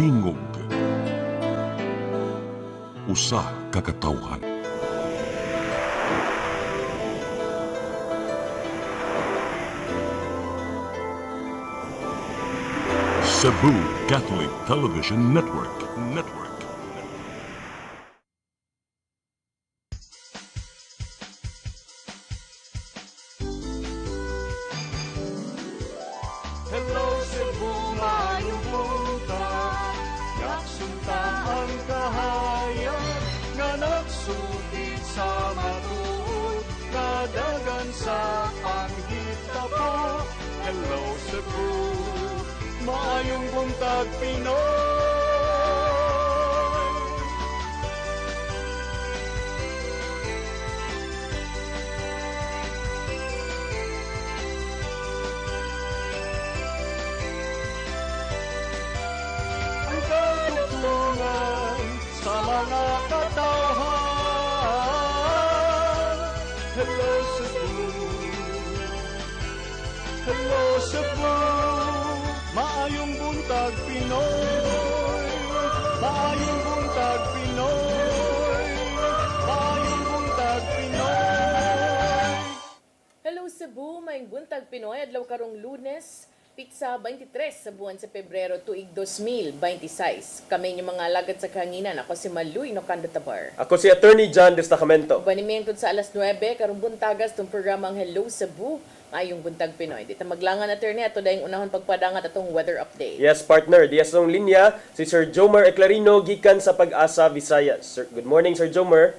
Tingog. Usa ka katawhan. Cebu Catholic Television Network. Hello Cebu, maayong buntag. Yaksunta ang kahayag nga nagsulit sa matuod, nadagan sa panghitabo. Hello Cebu, maayong buntag Pinoy. Ang katutulungan sa mga katawhan. Hello Cebu, hello Cebu, maayong buntag Pinoy, maayong buntag Pinoy, maayong buntag Pinoy. Hello Cebu, maayong buntag Pinoy, adlaw karong Lunes, Pitsa 23 sa buwan sa Pebrero tuig 2026. Kami yung mga lagat sa kahanginan. Ako si Maluy Nocando Tabar. Ako si Attorney John Destacamento. Banimengkod sa alas 9, karong buntagas itong programang Hello Cebu, maayong buntag Pinoy. Dito maglangan attorney ato dahil unahon pagpadangat atong weather update. Yes, partner. Dias ng linya, si Sir Jomar Eclarino, gikan sa Pag-asa, Visayas. Sir, good morning, Sir Jomar.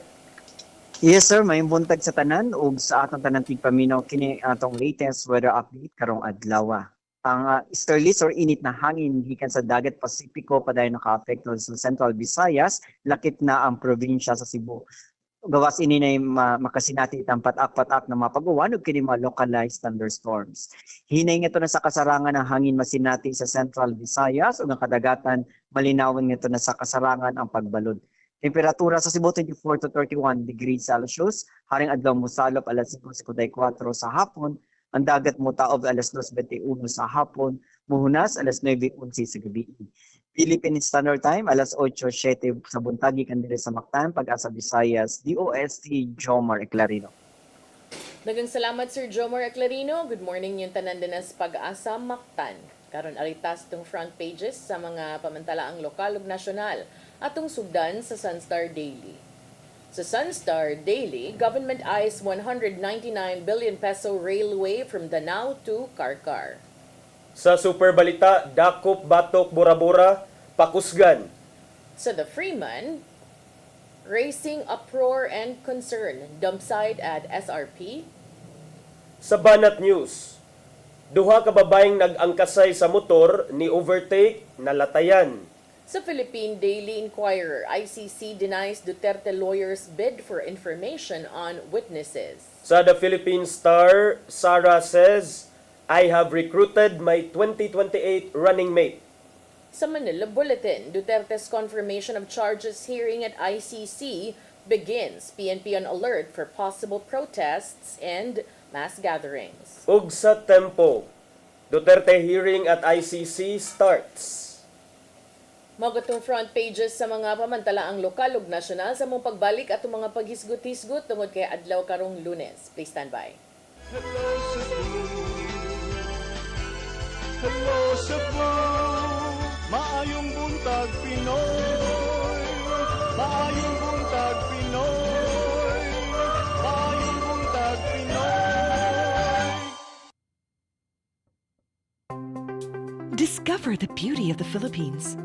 Yes sir, may buntag sa tanan ug sa atong tanan tigpaminaw kini atong latest weather update karong adlaw. Ang easterlies or init na hangin gikan sa dagat Pasipiko padayon nakaapekto sa Central Visayas, lakip na ang probinsya sa Cebu. Gawas ini na makasinati itang patak-patak na mapag-uwan ug kini mga localized thunderstorms. Hinay nga ito na sa kasarangan ng hangin masinati sa Central Visayas ug ang kadagatan malinawon nga ito na sa kasarangan ang pagbalod. Temperatura sa Cebu 24 to 31 degrees Celsius, haring adlaw mosalop alas 5:54 sa hapon, ang dagat mo taob alas 2:21 sa hapon, muhunas alas 9:11 sa gabi. Philippine Standard Time alas 8:07 sa buntag gikan diri sa Mactan, Pag-asa Visayas, DOST Jomar Eclarino. Dagang salamat Sir Jomar Eclarino. Good morning yung tanan dinas Pag-asa Mactan. Karon aritas tong front pages sa mga pamantalaang lokal ug nasyonal atong sugdan sa Sunstar Daily. Sa Sunstar Daily, government eyes 199 billion peso railway from Danao to Karkar. Sa Super Balita, Dakop, Batok, Bora-Bora, Pakusgan. Sa The Freeman, raising uproar and concern, dump site at SRP. Sa Banat News, duha ka babaeng nag-angkasay sa motor ni overtake nalatayan. Sa Philippine Daily Inquirer, ICC denies Duterte lawyers' bid for information on witnesses. Sa The Philippine Star, Sara says, I have recruited my 2028 running mate. Sa Manila Bulletin, Duterte's confirmation of charges hearing at ICC begins. PNP on alert for possible protests and mass gatherings. Ug sa Tempo, Duterte hearing at ICC starts. Magatong front pages sa mga pamantalaang lokal ug nasyonal sa mong pagbalik at mga paghisgot-hisgot tungod kay adlaw karong Lunes. Please stand by. Hello Cebu, hello Cebu, maayong buntag Pinoy, maayong buntag Pinoy, maayong buntag Pinoy. Discover the beauty of the Philippines.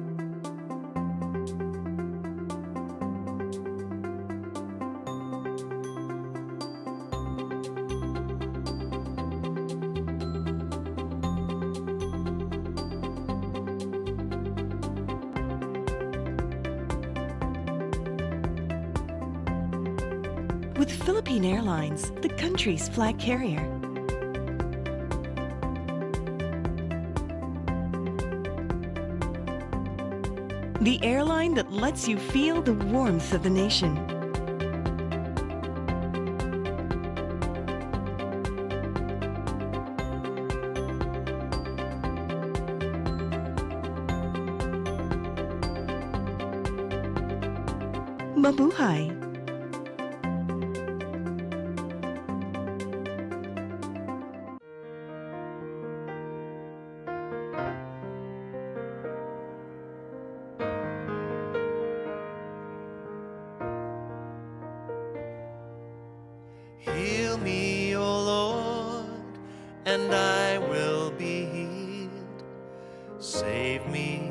With Philippine Airlines, the country's flag carrier. The airline that lets you feel the warmth of the nation. mabuhay. Heal me, O Lord, and I will be healed. Save me,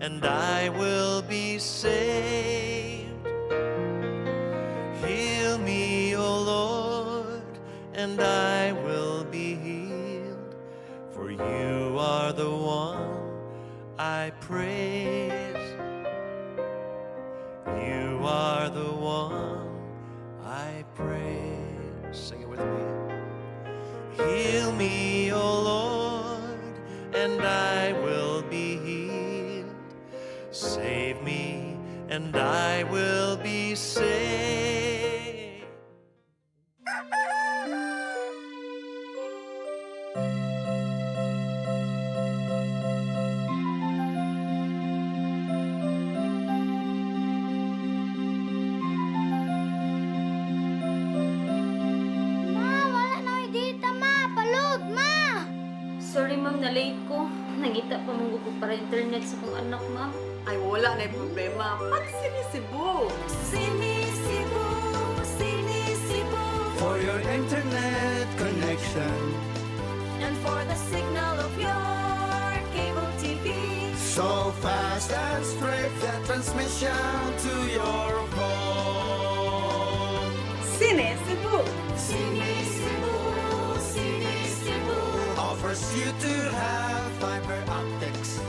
and I will be saved. Heal me, O Lord, and I will be healed. For you are the one I praise. You are the one I praise. Sing it with me. Heal me, O Lord, and I will be healed. Save me, and I will be saved. Ma, wala na may data, ma. Palud, ma. Sorry ma'am, na late ko. Nangita pa mong ko para internet sa kong anak ma'am. Ay, wala na yung problema. Pag sinisibo. Sinisibo, sinisibo. For your internet connection, And for the signal of your cable TV. so fast and straight, that transmission to your home. Sinisibo. Sinisibo, sinisibo. Offers you to have fiber optics.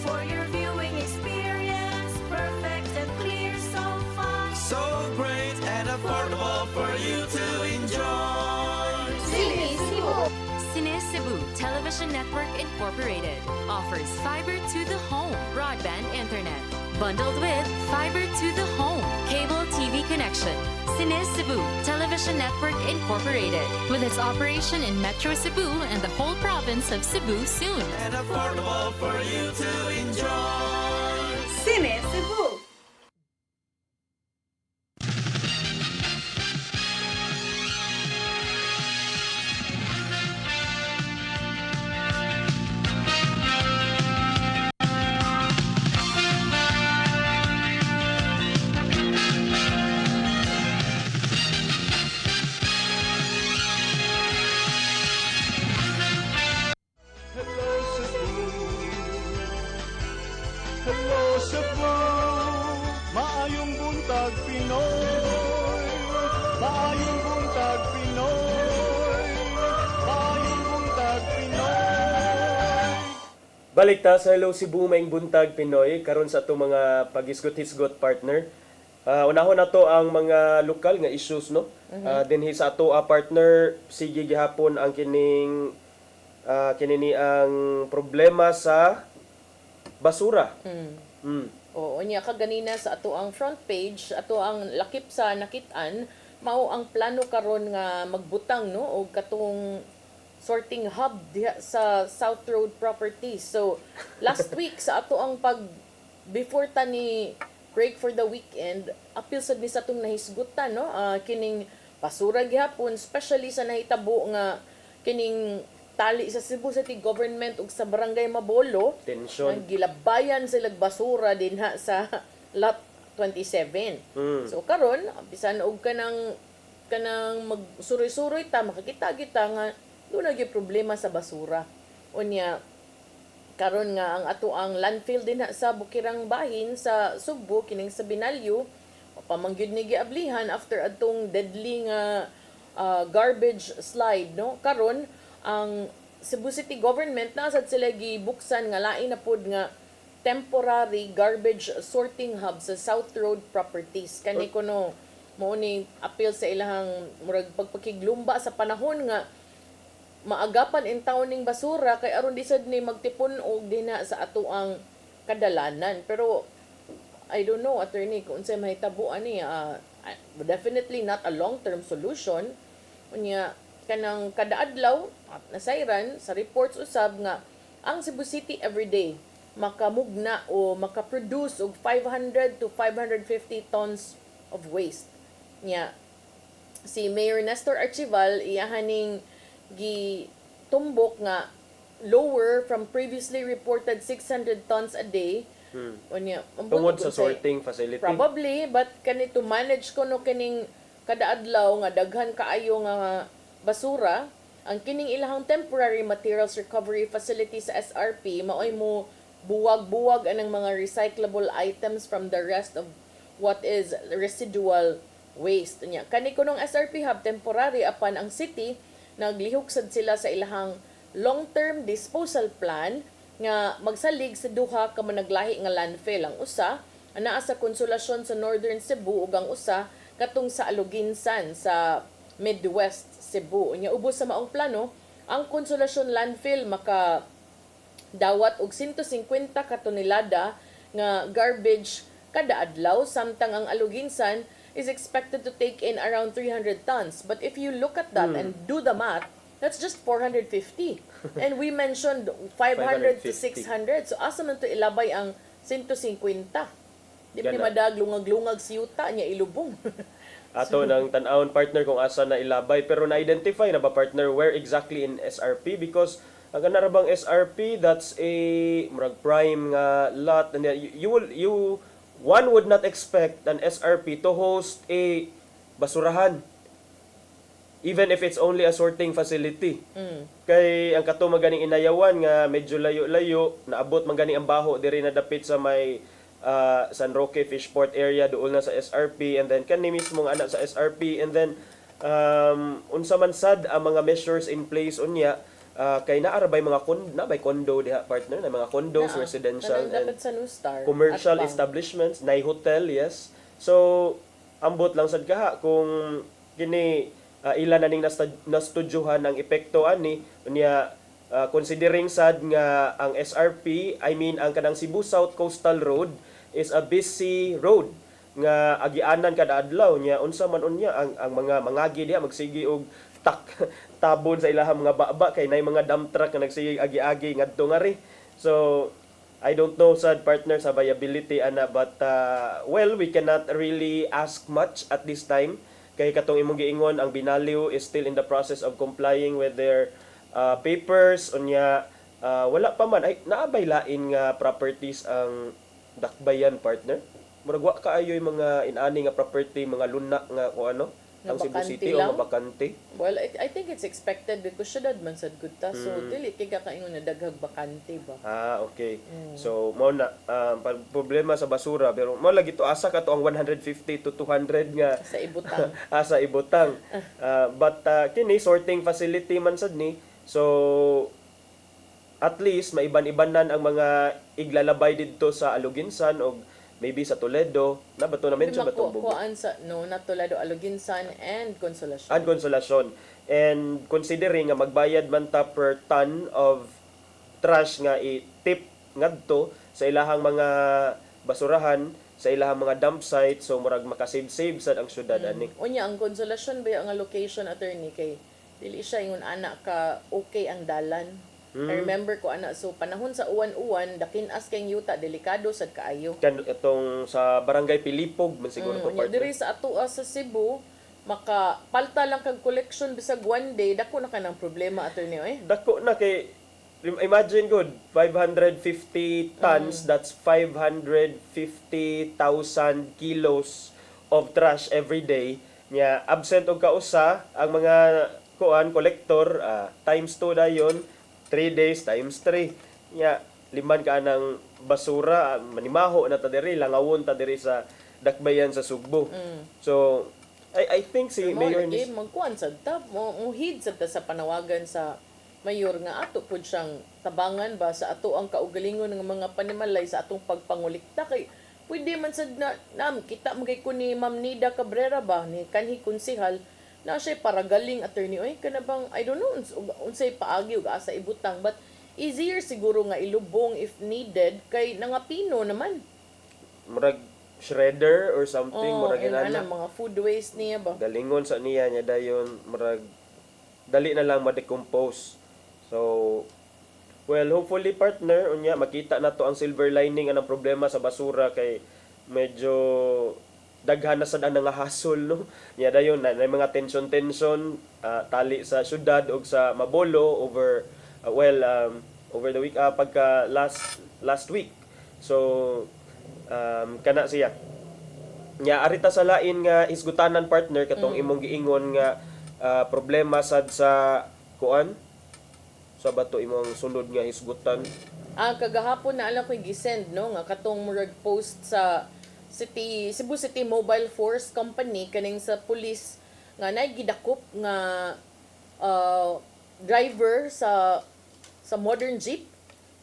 For your viewing experience, perfect and clear so fast. So great and affordable for you to enjoy. Sinisibo. Cine Cebu Television Network Incorporated offers fiber to the home broadband internet bundled with fiber to the home cable TV connection. Cine Cebu Television Network Incorporated with its operation in Metro Cebu and the whole province of Cebu soon. And affordable for you to enjoy. Sinisibo. Hello, Cebu. Hello, Cebu. Maayong buntag, Pinoy. Maayong buntag, Pinoy. Maayong buntag, Pinoy. Balik ta sa Hello Cebu Maing Buntag Pinoy karon sa ato mga pag-isgot-hisgot partner. Unahon na to ang mga lokal nga issues no. Dinhi sa ato partner sige gihapon ang kining kinini ang problema sa basura. Oo, niya kaganina sa ato ang front page, ato ang lakip sa nakit-an, mao ang plano karon nga magbutang no og katong sorting hub diha sa South Road Properties. So last week sa ato ang before ta ni break for the weekend, appeal sad ni sa atong nahisgutan no, kining basura gihapon, especially sa nahitabo nga kining tali sa Cebu City Government ug sa Barangay Mabolo. Tensyon. Gilabayan sila basura dinha sa lot 27. So karon bisan og kanang magsuroy-suroy ta makakita kita nga doon gyud problema sa basura. Unya karon nga ang ato ang landfill dinha sa Bukirang Bahin sa Sugbo kining sa Binalyo pamangyud ni giablihan after adtong deadly nga garbage slide no. Karon ang Cebu City Government nasad sila gibuksan nga lain na pod nga temporary garbage sorting hub sa South Road Properties. Kani kuno mo ni appeal sa ilahang murag pagpakiglumba sa panahon nga maagapan in town ning basura kay aron di sad ni magtipon og dinha sa ato ang kadalanan. Pero I don't know, attorney, kung unsay mahitabo ani definitely not a long-term solution. Unya kanang kada adlaw nasayran sa reports usab nga ang Cebu City everyday makamugna o makaproduce og 500 to 550 tons of waste. Nya si Mayor Nestor Archival iyahaning gitumbok nga lower from previously reported 600 tons a day. Unya, Tungod sa sorting facility. probably, but kanito manage ko no kining kada adlaw nga daghan kaayo nga basura, ang kining ilahang temporary materials recovery facility sa SRP maoy mo buwag-buwag anang mga recyclable items from the rest of what is residual waste. Nya kani kunong SRP hub temporary apan ang city naglihok sad sila sa ilahang long-term disposal plan nga magsalig sa duha ka managlahi nga landfill. Ang usa anaa sa Konsolasyon sa Northern Cebu ug ang usa katong sa Aluginsan sa Midwest Cebu. Nya ubos sa maong plano, ang Konsolasyon landfill maka dawat og 150 ka tonelada nga garbage kada adlaw, samtang ang Aluginsan is expected to take in around 300 tons. But if you look at that and do the math, that's just 450. And we mentioned 500 to 600. So asa man to ilabay ang 150? Di ba Gana. madag lungag-lungag si yuta niya ilubong. Ato ng tan-awon partner kung asa na ilabay, pero na-identify na ba partner where exactly in SRP? Because ang kanara bang SRP, that's a murag prime nga lot, and one would not expect an SRP to host a basurahan, even if it's only a sorting facility. Kay ang kato maganing inayawan nga medyo layo-layo, naabot man gani ang baho diri na dapit sa may San Roque Fishport area dool na sa SRP, and then kani mismong anak sa SRP, and then unsa man sad ang mga measures in place unya, kay naarabay mga nabay condo diha partner na mga condos, residential and dapat sa New Star commercial at Bang. establishments, nay hotel, yes. So ambot lang sad kaha kung kini ilan na ning nastudyuhan ang epekto ani unya, considering sad nga ang SRP, I mean ang kanang Cebu South Coastal Road is a busy road nga agianan kada adlaw nya, unsa man unya ang mga mangagi diha magsigi og tabon sa ilahang mga baba kay nay mga dump truck nga nagsige agi-agi ngadto nga ri. So I don't know sad partner sa viability ana, but well, we cannot really ask much at this time kay katong imong giingon ang Binaliw is still in the process of complying with their papers unya, wala pa man ay naabay lain nga properties ang dakbayan partner. Murag wa kaayoy mga inani nga property, mga luna nga o ano Nga ang Cebu bakante City o lang? nga bakante. Well, I think it's expected because syudad man sad gud ta. So dili kay kakaingon na daghag bakante ba. Okay. So mo na problema sa basura, pero mo lagi to asa ka to ang 150 to 200 nga Sa ibutang. asa ibutang. But kini sorting facility man sad ni. So at least maiban-ibanan ang mga iglalabay didto sa Aluginsan o maybe sa Toledo. Na ba to na mention ba to? Kuan sa not Toledo, Aluginsan and Consolacion. And Consolacion. And considering nga magbayad man ta per ton of trash nga i-tip ngadto sa ilahang mga basurahan, sa ilahang mga dump site, so murag makasave-save sad ang syudad ani. Unya ang Consolacion ba ang location attorney kay dili siya ingon anak ka okay ang dalan. I remember ko ana, so panahon sa uwan-uwan dakin-as kay yuta delikado sad kaayo. Kan itong sa Barangay Pilipog man siguro to Unya partner. diri sa atoa sa Cebu maka palta lang kag collection bisag one day dako na kanang problema attorney oy. Dako na kay imagine good 550 tons, that's 550,000 kilos of trash every day. Nya absent og kausa ang mga collector, times 2 dayon, 3 days times 3. Nya liman ka ng basura, manimaho na ta diri, langawon ta diri sa dakbayan sa Sugbo. So I think si Mayor ni magkuan sad ta muhid sad ta sa panawagan sa mayor nga ato pud siyang tabangan ba sa ato ang kaugalingon ng mga panimalay sa atong pagpangulikta kay pwede man sad na kita magay ko ni Ma'am Nida Cabrera ba ni kanhi konsehal na siya paragaling attorney oy kana bang I don't know unsay paagi ug asa ibutang, but easier siguro nga ilubong if needed kay nangapino naman murag shredder or something, murag ana inana. mga food waste niya ba. Galingon sa niya dayon murag dali na lang ma-decompose. So well, hopefully partner unya makita na to ang silver lining anang problema sa basura kay medyo daghan na sad ang nangahasol no. Nya dayon na mga tension tali sa syudad og sa Mabolo over over the week pagka last week. So kana siya. Nya arita sa lain nga isgutanan partner katong imong giingon nga problema sad sa kuan sa bato imong sulod nga hisgutan. Kagahapon na alam ko gisend no nga katong murag post sa Cebu City Mobile Force Company kaning sa police nga naigidakop nga driver sa modern jeep.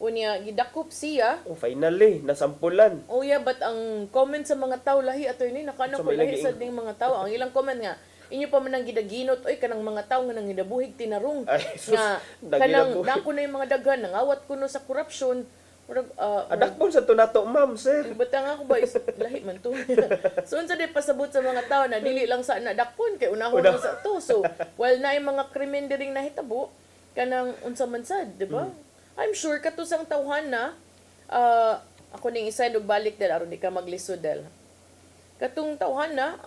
Unya gidakop siya. Oh, finally nasampulan. Oh yeah, but ang comment sa mga tao lahi attorney nakana So, ko may lahi lagi- sad ning mga tao. Ang ilang comment nga inyo pa man ang gidaginot oy kanang mga tao nga nang hidabuhig tinarong Ay, sus, nga dagilabuhig. kanang dako na yung mga daghan nangawat kuno sa korupsyon. Murag Adakpon sa tunato ma'am sir. Batang ako ba is lahi man to. So unsa di pasabot sa mga tao na dili lang sa nadakpon kay unahon lang sa to. So while na yung mga krimen diring nahitabo kanang unsa man sad, di ba? I'm sure kato sang tawhan na ako ning isa og balik dal aron di ka maglisod dal. Katong tawhan na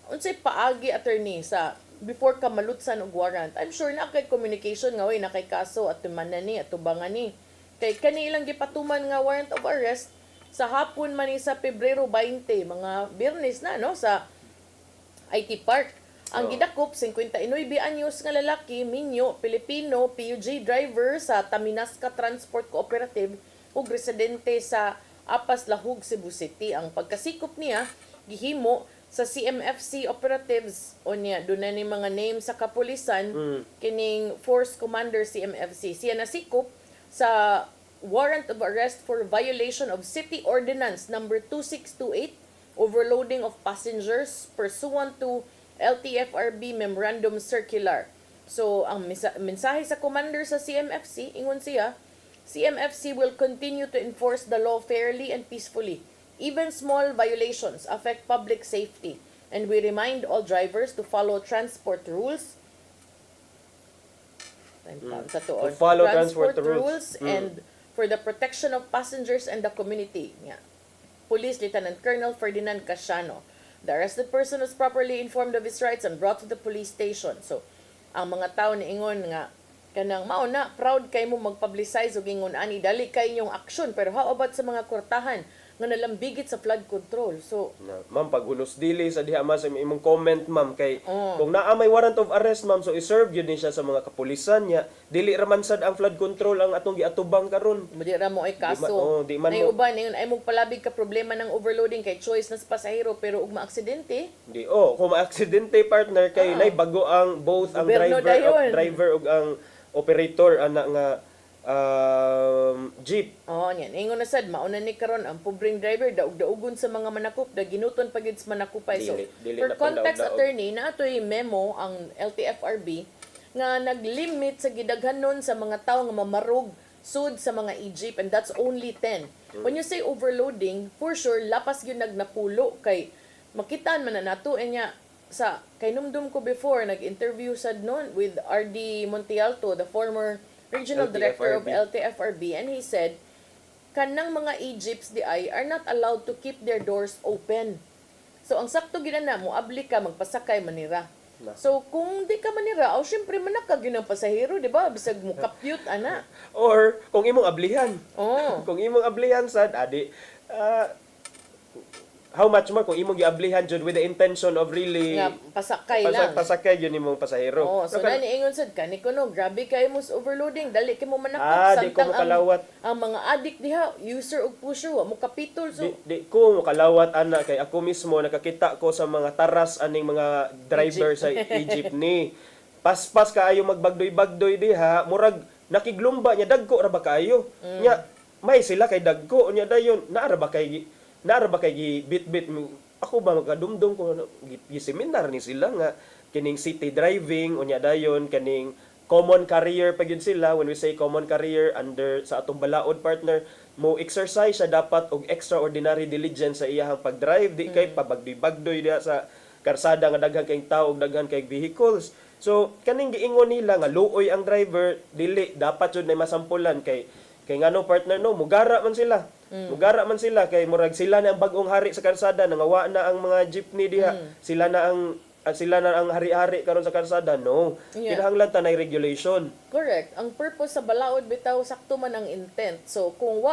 unsay paagi attorney sa before ka malutsan og warrant. I'm sure na kay communication nga way na kay kaso at tumanan ni at tubangan ni. Kay kani ilang gipatuman nga warrant of arrest sa hapon man ni sa Pebrero 20, mga Biyernes na no sa IT Park. Ang gidakop 59 anyos nga lalaki, Minyo, Pilipino, PUJ driver sa Taminasca Transport Cooperative ug residente sa Apas Lahug, Cebu City. Ang pagkasikop niya gihimo sa CMFC operatives o niya doon na ni mga name sa kapulisan kining Force Commander CMFC. Siya nasikop sa warrant of arrest for violation of City Ordinance number 2628, overloading of passengers pursuant to LTFRB Memorandum Circular. So, ang mensahe sa commander sa CMFC, ingon siya, CMFC will continue to enforce the law fairly and peacefully. Even small violations affect public safety, and we remind all drivers to follow transport rules. To follow transport rules. And for the protection of passengers and the community. Yeah. Police Lieutenant Colonel Ferdinand Casiano. The arrested person was properly informed of his rights and brought to the police station. So, ang mga tao ni ingon nga kanang mao na proud kay mo mag-publicize og ingon ani dali kay inyong aksyon, pero how about sa mga kurtahan nga nalambigit sa flood control? So, Ma'am, pag hunos dili sa diha mas imong comment ma'am kay kung naa may warrant of arrest ma'am so i-serve yun din siya sa mga kapulisan niya. Dili ra man sad ang flood control ang atong giatubang karon. di ra mo ay kaso. Di man Nay mo. uban ingon ay mo palabig ka problema ng overloading kay choice na sa pasahero pero ug maaksidente. Di kung maaksidente partner kay nay bago ang both ang Gobyerno dayon. driver ug ang operator ana nga jeep. Niyan. Ingon na sad mauna ni karon ang pobreng driver daog-daogon sa mga manakop da ginuton pa gid sa manakupay. So, Dili for na context pandaog-daog. attorney na atoy memo ang LTFRB nga naglimit sa gidaghanon sa mga tawo nga mamarog sud sa mga e-jeep, and that's only 10. When you say overloading, for sure lapas gyud nagnapulo kay makitaan man na nato nya sa kay numdum ko before nag-interview sad noon with RD Montialto, the former regional director of LTFRB, and he said kanang mga e-jeeps di ay are not allowed to keep their doors open. So ang sakto gid na mo abli ka magpasakay manira. So kung di ka manira, syempre manakag yun ang pasahero, di ba? Bisag mo kapyut ana. Or kung imong ablihan. Oh. Kung imong ablihan sad adi how much more kung imong giablihan jud with the intention of really Nga pasakay lang. pasakay yun imong pasahero. So kan- nani ingon sad kani kuno, grabe kay mo sa overloading, dali kay mo manakop di ko samtang makalawat. ang mga addict diha, user ug pusher wa mo kapitol. So Di ko makalawat ana kay ako mismo nakakita ko sa mga taras aning mga driver sa Egypt ni. Paspas kaayo magbagdoy-bagdoy diha, murag nakiglumba nya dagko ra ba kaayo. Nya may sila kay dagko nya dayon naara ba kay bit-bit ako ba magadumdum ko giseminar ni sila nga kining city driving unya dayon kaning common carrier pa gyud sila. When we say common carrier under sa atong balaod partner mo exercise siya dapat og extraordinary diligence sa iyahang pag-drive di kay pabagdoy-bagdoy diha sa karsada nga daghan kay tao ug daghan kay vehicles. So kaning giingon nila nga luoy ang driver dili dapat jud na masampulan kay ngano partner no mugara man sila. Mugara man sila kay murag sila na ang bag-ong hari sa kalsada, nangawa na ang mga jeepney diha. Sila na ang hari-hari karon sa kalsada. No. Yeah. Kinahanglan tanay regulation. Correct. Ang purpose sa balaod bitaw sakto man ang intent. So kung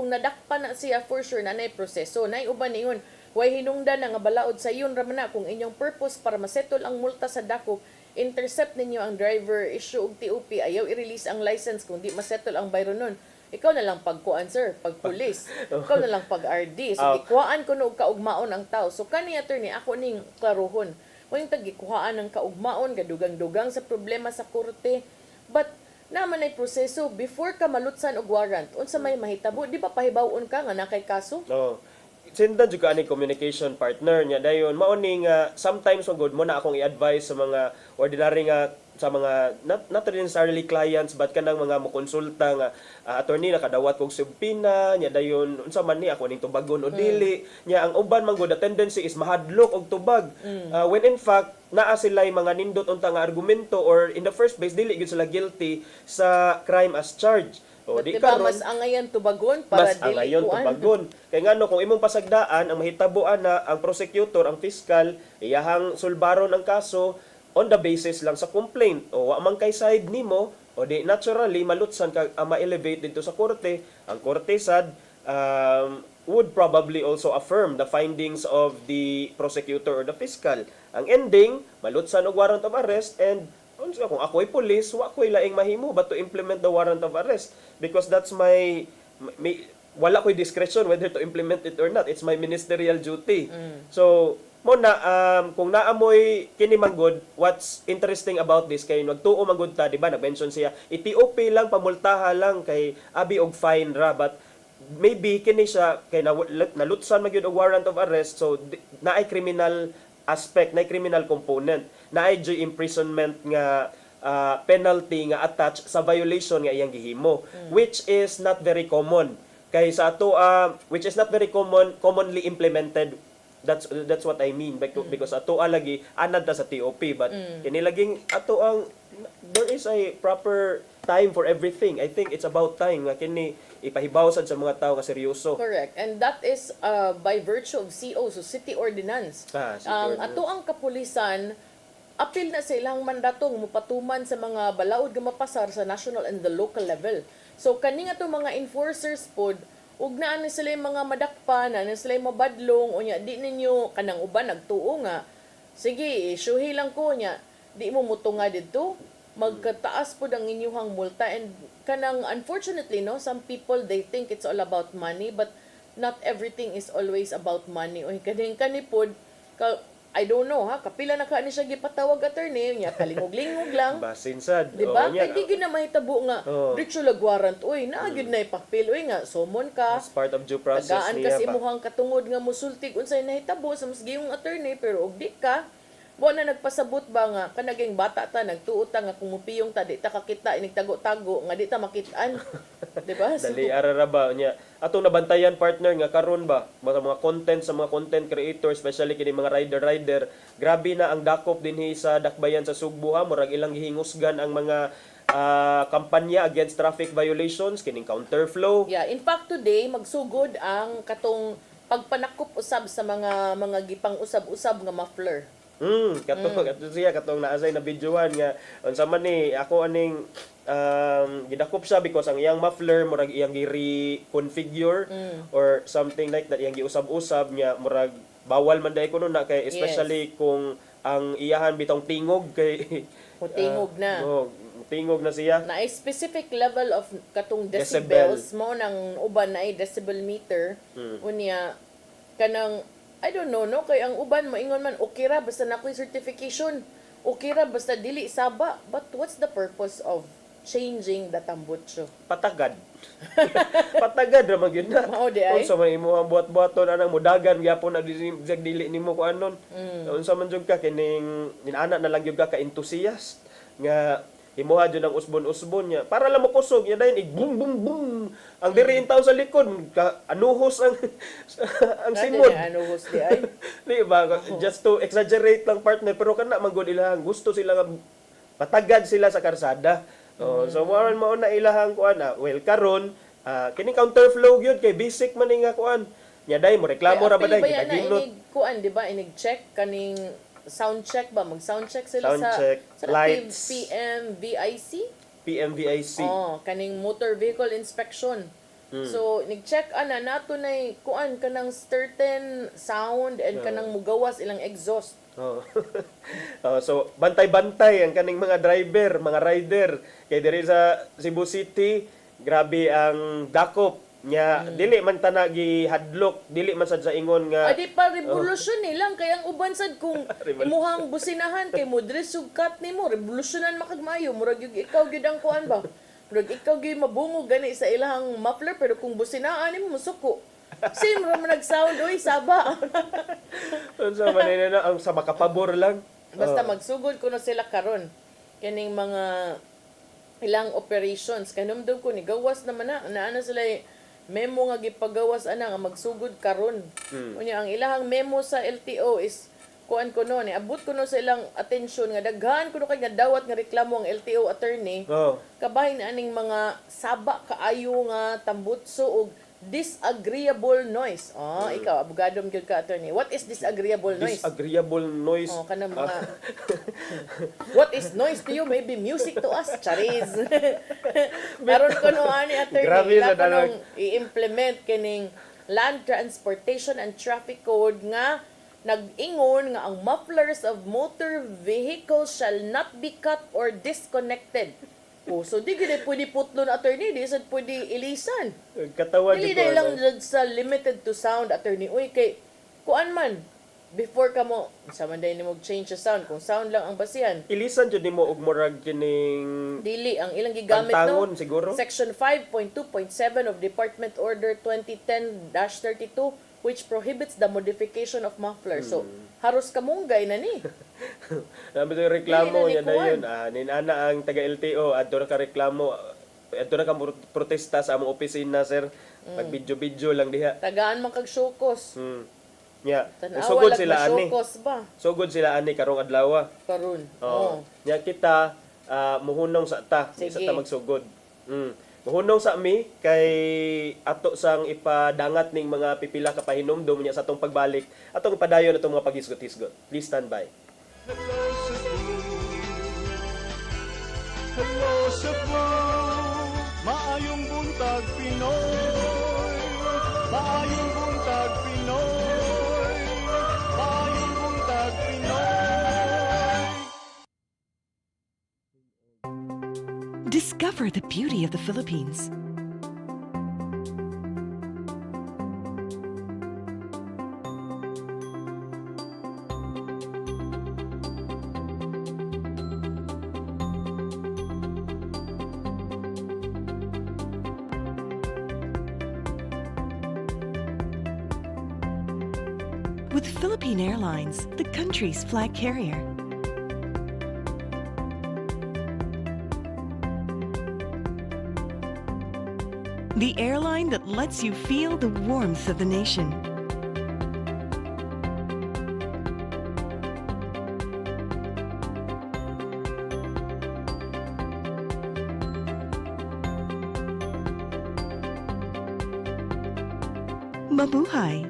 nadakpa na siya for sure na nay proseso, nay uban niyon. Way hinungdan na nga balaod sa yun raman na kung inyong purpose para masettle ang multa sa dakop, intercept ninyo ang driver, issue og TOP, ayaw i-release ang license kung di masettle ang bayro nun. Ikaw na lang pagkuan, sir, pagpulis. Ikaw na lang pag-RD. So, ikuhaan ko no kaugmaon ang tao. So, kani attorney, ako ning klaruhon. Kung tag-ikuhaan ng kaugmaon, gadugang-dugang sa problema sa korte. But, naman ay proseso, before ka malutsan og warrant, unsa may mahitabo, di ba pahibawon ka nga na kay kaso? No. Sindan jud ka ani communication partner niya dayon mao ni nga sometimes magud mo na akong i-advise sa mga ordinary nga sa mga not necessarily clients but kanang mga mokonsulta nga attorney nakadawat kog subpina nya dayon unsa man ni ako ning tubagon o dili nya ang uban man gud the tendency is mahadlok og tubag when in fact naa sila'y mga nindot unta nga argumento or in the first place dili gid sila guilty sa crime as charged. O, di diba, karon, mas angayan tubagon para mas angayon dili kuan. tubagon. Kaya nga no, kung imong pasagdaan, ang mahitabuan na ang prosecutor, ang fiscal, iyahang sulbaron ang kaso on the basis lang sa complaint. O wa man kay side nimo, o di naturally malutsan ka ma-elevate dito sa korte. Ang korte sad would probably also affirm the findings of the prosecutor or the fiscal. Ang ending, malutsan og warrant of arrest and kung ako'y police, wa ko'y laing mahimo but to implement the warrant of arrest because that's wala ko'y discretion whether to implement it or not. It's my ministerial duty. So, mo na kung naamoy kini manggod, what's interesting about this kay nagtuo manggod ta, di ba? Nag-mention siya, i-TOP lang, pamultaha lang kay abi og fine ra but maybe kini siya kay nalutsan magyud og warrant of arrest so naay criminal aspect, naay criminal component, naay imprisonment nga penalty nga attached sa violation nga iyang gihimo which is not very common kay sa ato which is not very commonly implemented. That's what I mean because ato lagi anad ta sa TOP but kini laging ato ang there is a proper time for everything. I think it's about time nga kini ipahibawsan sa mga tao nga seryoso. Correct. And that is by virtue of CO, so City Ordinance. City Ordinance. Ato ang kapulisan, apil na sa ilang mandatong mupatuman sa mga balaod nga mapasar sa national and the local level. So kani nga mga enforcers pod, ug naa na sila yung mga madakpan, na sila yung mabadlong, o nya, di ninyo kanang uban nagtuo nga, sige, isuhi lang ko nya, di mo mutunga dito, magkataas po ang inyuhang multa and kanang unfortunately no some people they think it's all about money but not everything is always about money o kanipod I don't know ha kapila na ka ni siya gipatawag attorney nya kalingog-lingog lang basin sad di ba kay di gyud na mahitabo nga breach lag warrant oy naa gyud na ipapil oy nga summon ka as part of due process tagaan niya kasi ba imong katungod nga musultig unsay nahitabo sa mas gayong attorney pero og di ka Buwan na nagpasabot ba nga, kanaging bata ta, nagtuot ta nga kung mupiyong ta, di ta kakita, inigtago-tago, nga di ta makitaan. Diba? Dali, arara ba niya. Atong nabantayan partner nga karon ba, mga content sa mga content creator, especially kini mga rider, grabe na ang dakop dinhi sa dakbayan sa Sugbo ha, murag ilang gihingusgan ang mga kampanya against traffic violations, kining counterflow. Yeah, in fact today, magsugod ang katong pagpanakop usab sa mga gipang usab-usab nga muffler. Kato siya katong naasay na videohan nga unsa man ni ako aning gidakop siya because ang iyang muffler murag iyang gi-reconfigure or something like that iyang giusab-usab nya murag bawal man dai kuno na kay especially kung ang iyahan bitong tingog kay tingog na. Tingog na siya. Na specific level of katong decibels mo nang uban na decibel meter unya kanang I don't know, no? Kaya ang uban, maingon man, okay ra, basta na ako'y certification. Okay ra, basta dili saba. But what's the purpose of changing the tambutso? Patagad. Patagad ra man gyud na. Mao di ay. Unsa man imong buhat-buhaton anang mudagan gyapon na dili nimo ko anon. Unsa man jud ka kining ninana na lang jud ka enthusiast nga imuha jud ang usbon-usbon niya para lang mo kusog nya dayon boom boom boom ang diri intaw sa likod anuhos ang simod anuhos di ay di ba just to exaggerate lang partner pero kana man gud ilang gusto sila nga patagad sila sa karsada so waran mao na ilahang kuan well karon Kini counterflow gyud kay basic man ni nga kuan. Nya day mo reklamo ra ba day na giginot. inig kuan, di ba? Inig check kaning sound check ba? Mag-sound check sila Sound check, sa lights. PMVIC. PMVIC. Oh, kaning motor vehicle inspection. So, nag-check ana nato na kuan kanang certain sound and kanang mugawas ilang exhaust. Oh. So bantay-bantay ang kaning mga driver, mga rider kay diri sa Cebu City, grabe ang dakop nya dili man ta gihadlok, dili man sad sa ingon nga Adi pa revolusyon nilang kay ang uban sad kung imuhang businahan kay mo diri sugkat nimo revolusyonan makagmayo murag yung ikaw gyud ang kuan ba. Murag ikaw gyud mabungog gani sa ilang muffler pero kung businaan nimo musuko. Sim ra man nag-sound oy saba. unsa man na ang sa makapabor lang. Basta magsugod kuno sila karon kining mga ilang operations kanumdum ko ni gawas naman na naana sila memo nga gipagawas ana nga magsugod karon. Unya ang ilahang memo sa LTO is kuan ko no ni abot ko no sa ilang atensyon nga daghan kuno kay nga dawat nga reklamo ang LTO attorney. Kabahin aning mga saba kaayo nga tambutso og disagreeable noise. Ikaw abogado gyud ka attorney. What is disagreeable noise? Disagreeable noise. Kanang mga what is noise to you? Maybe music to us. Charis. Karon kuno ani attorney Grabe ila sa tanong. kanang i-implement kining Land Transportation and Traffic Code nga nag-ingon nga ang mufflers of motor vehicles shall not be cut or disconnected. So di gid pwede putlon attorney, di sad pwede ilisan. Katawan Dili ko, na lang jud sa limited to sound attorney. Uy kay kuan man before ka mo sa man day nimo change sa sound kung sound lang ang basihan. Ilisan jud nimo og murag kining Dili ang ilang gigamit Pantangon, no. siguro? Section 5.2.7 of Department Order 2010-32 which prohibits the modification of muffler. So haros kamunggay na ni. Nabi sa reklamo Dili niya na na ni yun. Ninana ang taga LTO adto na ka reklamo. Adto na ka protesta sa among opisina sir. Pag video lang diha. Tagaan man kag showcos. Nya, Tanawa sugod lang sila na ani. showcos ba? Sugod sila ani karong adlaw. Karon. Oo. Nya kita muhunong sa ta, Sige. sa ta magsugod. Muhunong sa mi kay ato sang ipadangat ning mga pipila ka pahinumdom niya sa atong pagbalik, atong padayon atong mga paghisgot-hisgot. Please stand by. Hello Cebu, hello Cebu, maayong buntag Pinoy, maayong buntag Pinoy, maayong buntag Pinoy. Discover the beauty of the Philippines. With Philippine Airlines, the country's flag carrier. The airline that lets you feel the warmth of the nation. Mabuhay!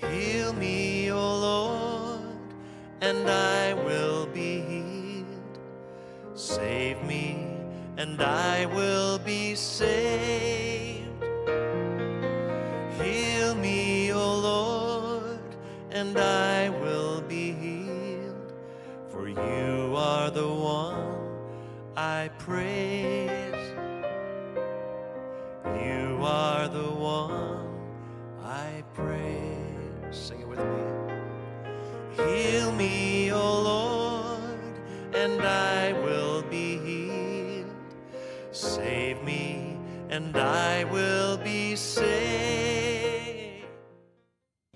Heal me, O Lord, and I will be healed. Save me, and I will be saved. Heal me, O Lord, and I will be healed. For you are the one I praise. You are the one I praise. Sing it with me. Heal me, O Lord, and I will be healed. Save me, and I will be saved.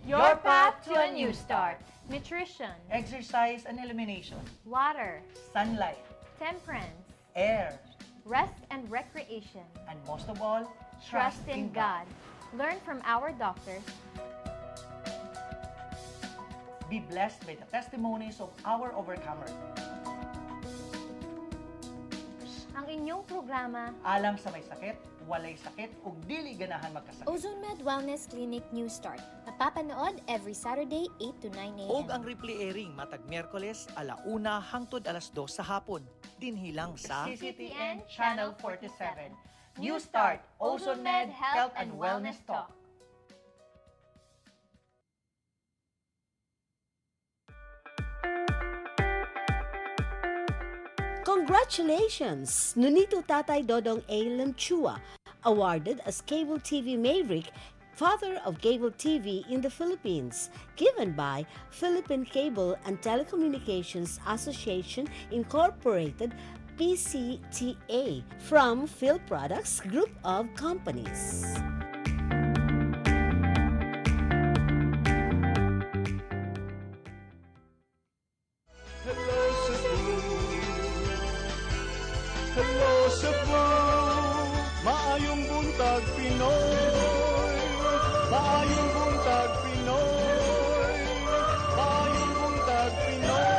Your path to a new start. Nutrition, Exercise and elimination. water, Sunlight. temperance, Air. rest and recreation. And most of all, Trust in God. Learn from our doctors. Be blessed by the testimonies of our overcomers. Ang inyong programa, Alang sa may sakit, walay sakit, ug dili ganahan magkasakit. Ozone Med Wellness Clinic New Start. Napapanood every Saturday 8 to 9 a.m. Og ang replay airing matag Miyerkules 1:00 hangtod 2:00 sa hapon. Dinhilang sa CCTN Channel 47. New Start, Ozone Med Health and Wellness Talk. Congratulations! Nunito Tatay Dodong A. Lemchua, awarded as Cable TV Maverick, Father of Cable TV in the Philippines, given by Philippine Cable and Telecommunications Association Incorporated, PCTA, from Phil Products Group of Companies. Hello Cebu, hello Cebu, maayong buntag Pinoy, maayong buntag Pinoy, maayong buntag Pinoy.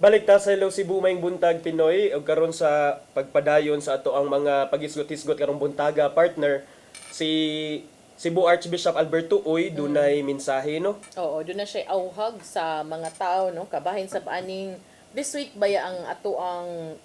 Balik ta sa Hello Cebu Maayong Buntag Pinoy ug karon sa pagpadayon sa ato ang mga pagisgot-hisgot karong buntaga partner si Cebu Archbishop Alberto Uy dunay mensahe no. Oo, doon na siya auhag sa mga tao, no? Kabahin sa paaning this week baya ang ato ang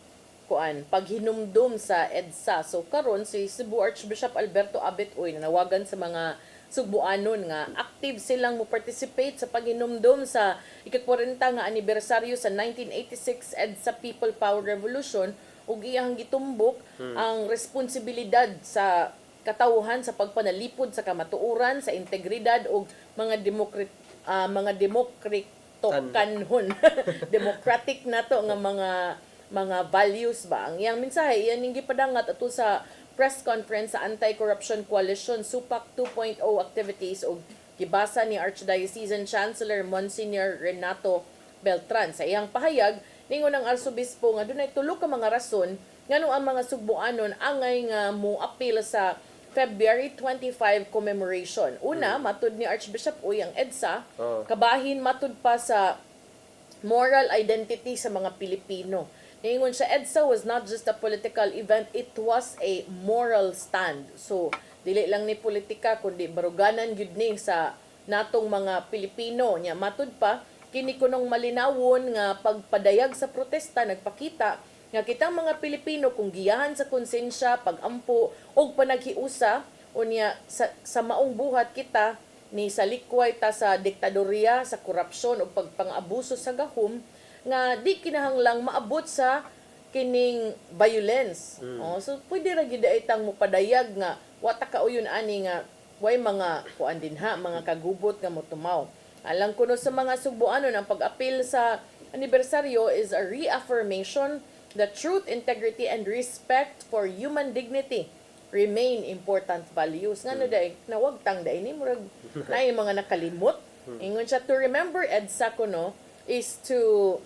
paghinumdum sa EDSA. So karon si Cebu Archbishop Alberto Abet Uy nanawagan sa mga Subuanon nga active silang mo participate sa paghinumdum sa ika-40 nga anibersaryo sa 1986 EDSA People Power Revolution ug iyang gitumbok ang responsibilidad sa katawhan sa pagpanalipod sa kamatuoran, sa integridad ug mga demokratokanhon democratic nato nga mga values ba. Ang iyang mensahe iyan ning gipadangat ato sa press conference sa Anti-Corruption Coalition SUPAC 2.0 activities ug gibasa ni Archdiocesan Chancellor Monsignor Renato Beltran. Sa iyang pahayag, ningon ang arsobispo nga dunay tulo ka mga rason ngano ang mga Sugbuanon angay nga mo-appeal sa February 25 commemoration. Una, matud ni Archbishop Uy ang EDSA, kabahin matud pa sa moral identity sa mga Pilipino. Ningon siya, EDSA was not just a political event, it was a moral stand. So, dili lang ni politika, kundi baruganan gyud ni sa natong mga Pilipino. Nya matud pa, kini kunong malinawon nga pagpadayag sa protesta, nagpakita nga kitang mga Pilipino kung giyahan sa konsensya, pagampo, o panaghiusa, unya sa maong buhat kita, ni sa likway ta sa diktadorya, sa korupsyon, o pagpang-abuso sa gahom, nga di kinahanglang maabot sa kining violence. So pwede ra gyud itang mopadayag nga wata kauyon ani nga way mga kuan din ha, mga kagubot nga motumaw. Alang kuno sa mga Sugbuanon ang pag-apil sa anibersaryo is a reaffirmation that truth, integrity, and respect for human dignity remain important values. Ngano day nawagtang day ni murag na mga nakalimot. Ingon siya, to remember EDSA kuno is to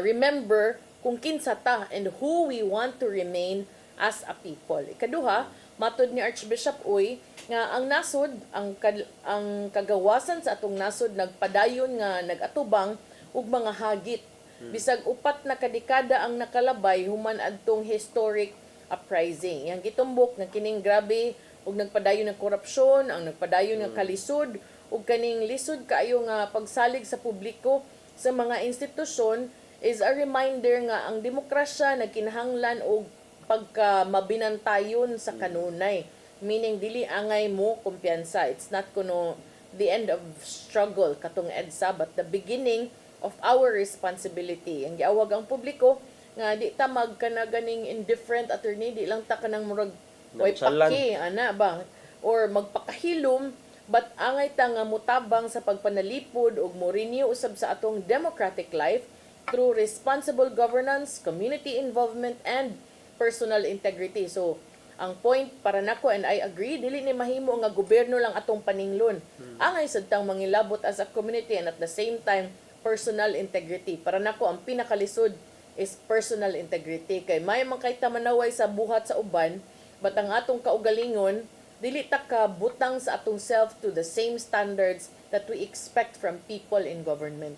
remember kung kinsa ta and who we want to remain as a people. Ikaduha, matud ni Archbishop Uy nga ang nasod, ang kagawasan sa atong nasod nagpadayon nga nagatubang ug mga hagit. Bisag upat na kadekada ang nakalabay human adtong historic uprising. Yang gitumbok nga kining grabe ug nagpadayon ng korupsyon, ang nagpadayon nga kalisod ug kaning lisod kaayo nga pagsalig sa publiko sa mga institusyon is a reminder nga ang demokrasya nagkinahanglan og pagkamabinantayon sa kanunay. Meaning dili angay mo kumpiyansa. It's not kuno the end of struggle katong EDSA but the beginning of our responsibility. Ang giawag ang publiko nga di ta magkanaganing indifferent attorney, di lang ta kanang murag way paki ana ba or magpakahilom, but angay ta nga mutabang sa pagpanalipod ug mo renew usab sa atong democratic life through responsible governance, community involvement, and personal integrity. So, ang point para nako, and I agree, dili ni mahimo nga gobyerno lang atong paninglon. Angay sad tang mangilabot as a community and at the same time personal integrity. Para nako ang pinakalisod is personal integrity. Kay may man kay tamanaway sa buhat sa uban, but ang atong kaugalingon, dili ta ka butang sa atong self to the same standards that we expect from people in government.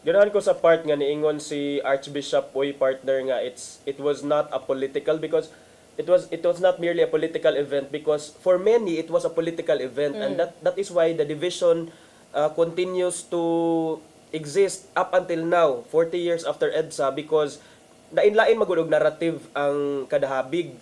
Ganahan ko sa part nga niingon si Archbishop Uy partner nga it was not a political because it was not merely a political event because for many it was a political event and that is why the division continues to exist up until now 40 years after EDSA because nainlain magud og narrative ang kadahabig.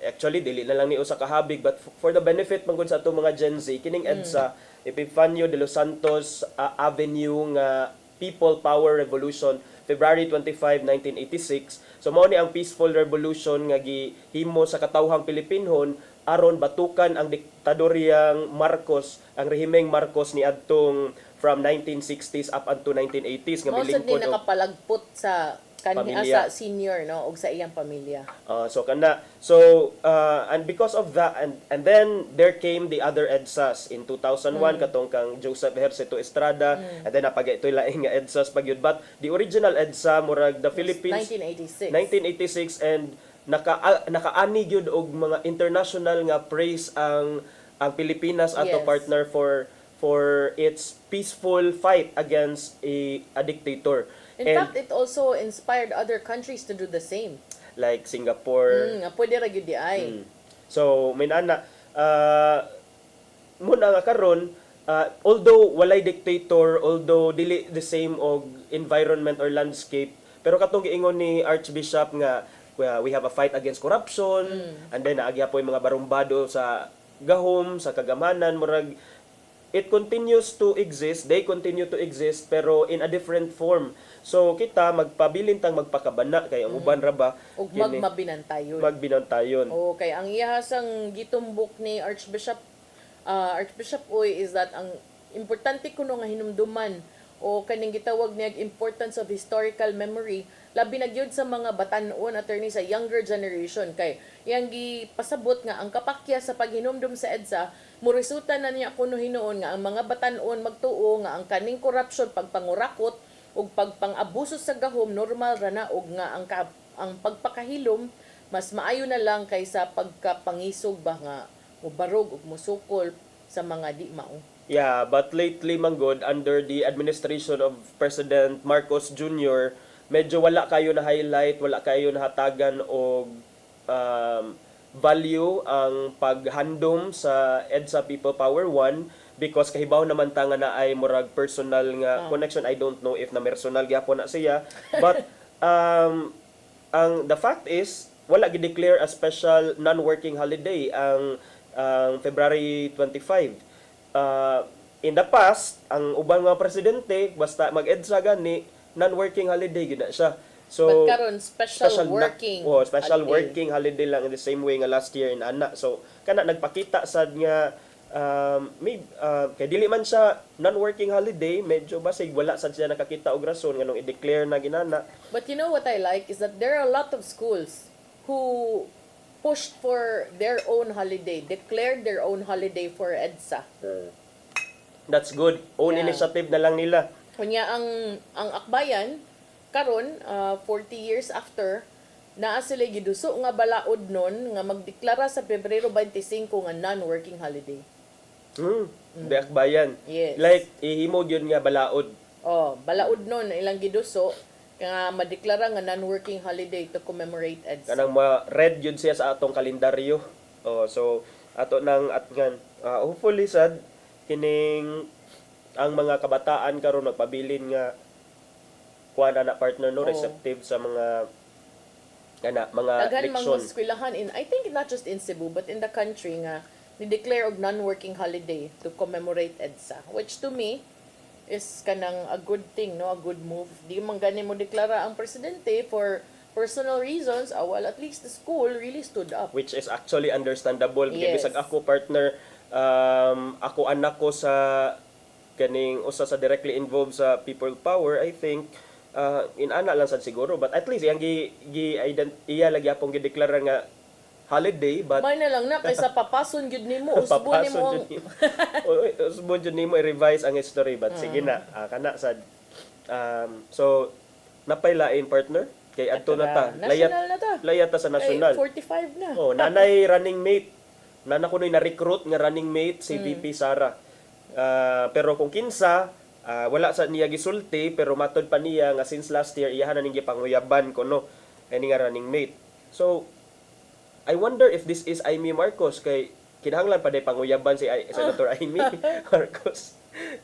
Actually dili na lang ni usa ka habig but for the benefit man gud sa atong mga Gen Z kining EDSA Epifanio de los Santos Avenue nga People Power Revolution February 25, 1986. So mao ni ang peaceful revolution nga gihimo sa katawhang Pilipinhon aron batukan ang diktadoryang Marcos, ang rehimeng Marcos ni adtong from 1960s up unto 1980s nga Mao sad ni milingkod og nakapalagput sa pamilya. sa senior no og sa iyang pamilya. And because of that and then there came the other EDSAs in 2001 katong kang Joseph Herceto Estrada and then napagay itoy laing nga EDSAs pagyud but the original EDSA murag the Philippines 1986 and nakaani gyud og mga international nga praise ang Pilipinas ato partner for its peaceful fight against a dictator. In fact, it also inspired other countries to do the same. Like Singapore. Pwede ra gyud di ay. So, minana muna nga karon although walay dictator, although dili the same og environment or landscape, pero katong giingon ni Archbishop nga we have a fight against corruption and then naagya po yung mga barumbado sa gahom, sa kagamanan, murag it continues to exist, they continue to exist, pero in a different form. So, kita, magpabilintang magpakabana, kay ang uban ra ba? Ug magmabinantayon. Magbinantayon. Okay, ang ihasang gitumbok ni Archbishop Uy is that ang importante kuno nga hinumduman o kaning gitawag niya importance of historical memory labi na gyud sa mga batan-on attorney sa younger generation kay yang gipasabot nga ang kapakya sa paghinumdum sa EDSA muresulta na niya kuno hinuon nga ang mga batan-on magtuo nga ang kaning corruption pagpangurakot ug pagpang-abuso sa gahom normal ra na ug nga ang pagpakahilom mas maayo na lang kaysa pagkapangisog ba nga mubarog ug musukol sa mga di mao. Yeah, but lately manggod under the administration of President Marcos Jr., medyo wala kayo na highlight, wala kayo na hatagan og value ang paghandom sa EDSA People Power 1 because kahibaw naman ta nga na ay murag personal nga connection. I don't know if na personal gyapon na siya, but the fact is wala gi-declare a special non-working holiday ang February 25. In the past, ang ubang mga presidente, basta mag-EDSA gani, non-working holiday gid na siya. So, but karon special working working holiday lang in the same way nga last year in ana. So, kana nagpakita sad nga kay dili man siya non-working holiday, medyo basig wala sad siya nakakita og rason nganong i-declare na ginana. But you know what I like is that there are a lot of schools who pushed for their own holiday, declared their own holiday for EDSA. That's good. Own initiative na lang nila. Kunya ang akbayan karon 40 years after naa sila giduso nga balaod nun nga magdeklara sa Pebrero 25 nga non-working holiday. The akbayan. Yes. Like ihimo gyud nga balaod. Balaod nun ilang giduso nga madeklara nga non-working holiday to commemorate EDSA. Kanang red yun siya sa atong kalendaryo. So ato nang atngan hopefully sad kining ang mga kabataan karon magpabilin nga kuan na partner no receptive sa mga mga daghan leksyon. mga eskwelahan in I think not just in Cebu but in the country nga ni-declare og non-working holiday to commemorate EDSA, which to me is kanang a good thing, no, a good move. Di man gani mo deklara ang presidente for personal reasons, well, at least the school really stood up. Which is actually understandable. Kaya bisag ako partner, ako anak ko sa kaning usa sa directly involved sa people power, I think inana lang sad siguro, but at least yang iya lagi apong gideklara nga holiday, but may na lang na kaysa papason gyud nimo usbon nimo usbon jud nimo i-revise ang history, but sige na kana sad so napay partner kay adto na ta. National na ta. Layat ta sa national. Ay, 45 na. Oh, nanay running mate. Nana kunoy na-recruit nga running mate si VP Sara. Pero kung kinsa wala sa niya gisulti pero matod pa niya nga since last year iyahan na ning gipanguyaban ko no ani nga running mate. So I wonder if this is Amy Marcos kay kinahanglan pa day panguyaban si Senator Amy Marcos.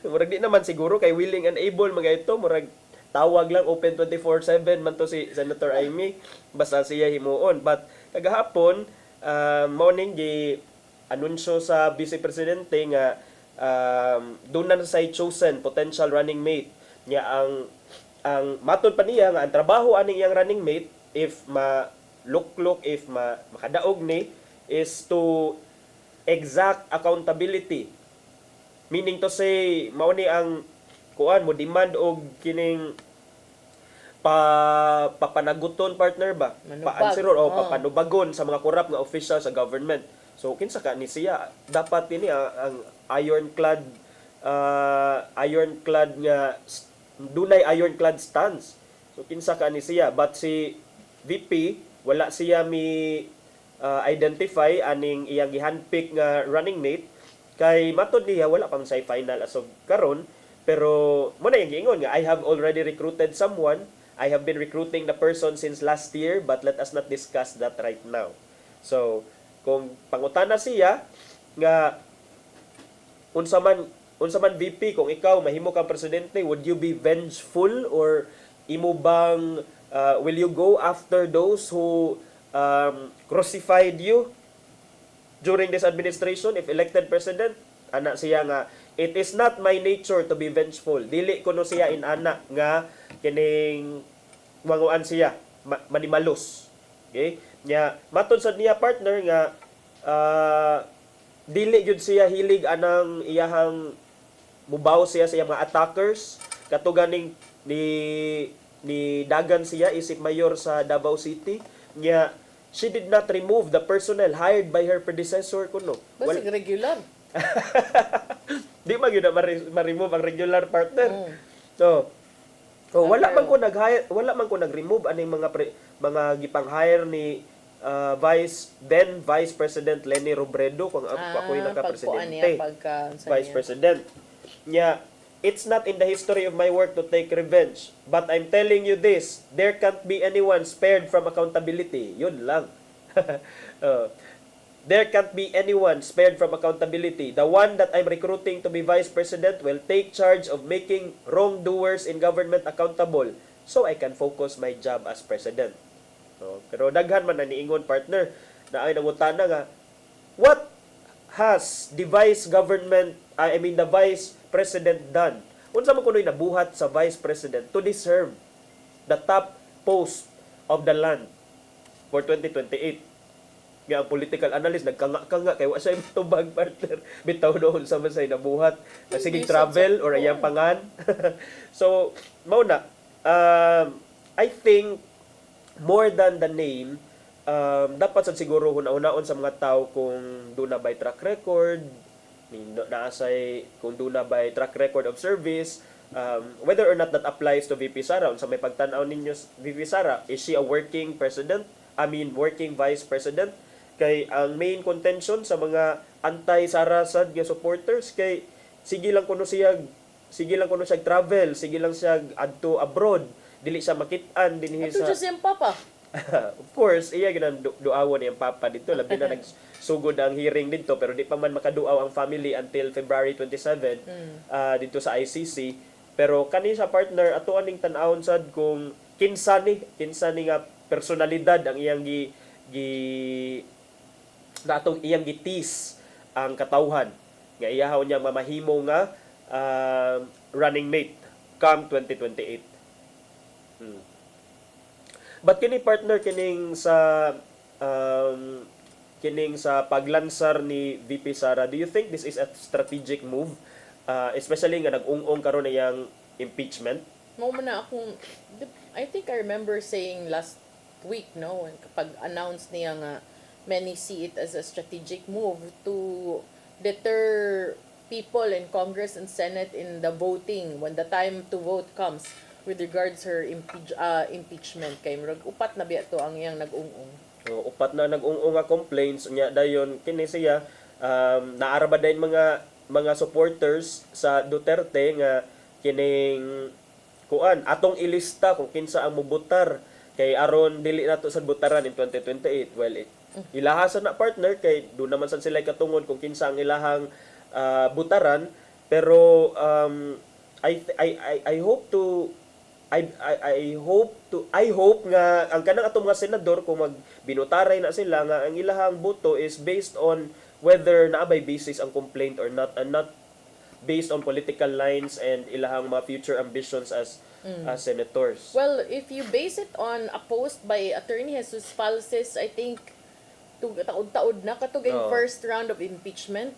Murag di naman siguro kay willing and able mga ito murag tawag lang open 24/7 man to si Senator Amy basta siya himuon. But kagahapon morning gi anunsyo sa Vice Presidente nga doon na say chosen potential running mate niya ang matod pa niya nga ang trabaho aning iyang running mate if look if makadaog ni is to exact accountability, meaning to say mao ni ang kuan mo demand og kining papanaguton partner ba paanswer o papanubagon sa mga corrupt nga official sa government. So kinsa ka ni siya dapat ini ang ironclad nga dunay ironclad stance. So kinsa ka ni siya but si VP wala siya mi identify aning iyang gihandpick nga running mate kay matod niya wala pa man say final as of karon pero mo na yung giingon nga I have already recruited someone. I have been recruiting the person since last year but let us not discuss that right now. So kung pangutana siya nga unsa man VP kung ikaw mahimo kang presidente, would you be vengeful or imo bang will you go after those who crucified you during this administration if elected president? Ana siya nga it is not my nature to be vengeful. Dili kuno siya inana nga kining manguan siya manimalos. Okay? Nya matod sad niya partner nga dili jud siya hilig anang iyahang mubaw siya sa iyang mga attackers katuganing ni dagan siya isip mayor sa Davao City nya she did not remove the personnel hired by her predecessor kuno. Basig regular. Di man gyud ma-remove ang regular partner. So wala man ko nag-remove aning mga gipang-hire ni Vice President Leni Robredo kung ako yung naka-presidente. Vice President. Yeah, it's not in the history of my work to take revenge. But I'm telling you this, there can't be anyone spared from accountability. Yun lang. There can't be anyone spared from accountability. The one that I'm recruiting to be Vice President will take charge of making wrongdoers in government accountable so I can focus my job as President. No, pero daghan man na niingon partner na ay nangutana nga what has the Vice President done? Unsa man kunoy nabuhat sa Vice President to deserve the top post of the land for 2028? Nga ang political analyst nagkanga-kanga kay wa siya tubag partner bitaw doon sa masay nabuhat sige travel or ayang pangan. So mao na I think more than the name, dapat sa siguro hunaon sa mga tao kung doon na by track record, kung doon na by track record of service, whether or not that applies to VP Sara. Sa may pagtanaw ninyo, VP Sara, is she a working working vice president? Kay ang main contention sa mga anti-Sara sad nga supporters kay sige lang kuno siya travel, sige lang siya adto abroad. Dili siya makit-an dinhi sa Ato siyang papa. Of course, iya ginang duawon niyang papa dito. Labi na nagsugod ang hearing dito pero di pa man makaduaw ang family until February 27 dito sa ICC. Pero kani sa partner ato aning tan-awon sad kung kinsa ni nga personalidad ang iyang natong iyang gitis ang katawhan nga iyahaw niya mamahimo nga running mate come 2028. But kini partner kining sa paglansar ni VP Sara, do you think this is a strategic move, especially nga nag-ung-ung karon iyang impeachment? Mo man na akong I think I remember saying last week kapag announce niya nga many see it as a strategic move to deter people in Congress and Senate in the voting when the time to vote comes with regards her impeachment kay murag upat na biya to ang iyang nag-ung-ung. Upat na nag-ung-ung nga complaints nya dayon kini siya naara ba dayon mga supporters sa Duterte nga kining kuan atong ilista kung kinsa ang mubutar kay aron dili nato sa butaran in 2028. Well, ilahasan na partner kay do naman sad sila katungod kung kinsa ang ilahang butaran, pero I hope nga ang kanang atong mga senador kung magbinutaray na sila nga ang ilahang boto is based on whether naabay basis ang complaint or not, and not based on political lines and ilahang mga future ambitions as senators. Well, if you base it on a post by Attorney Jesus Falces, I think taod-taod na katugay first round of impeachment.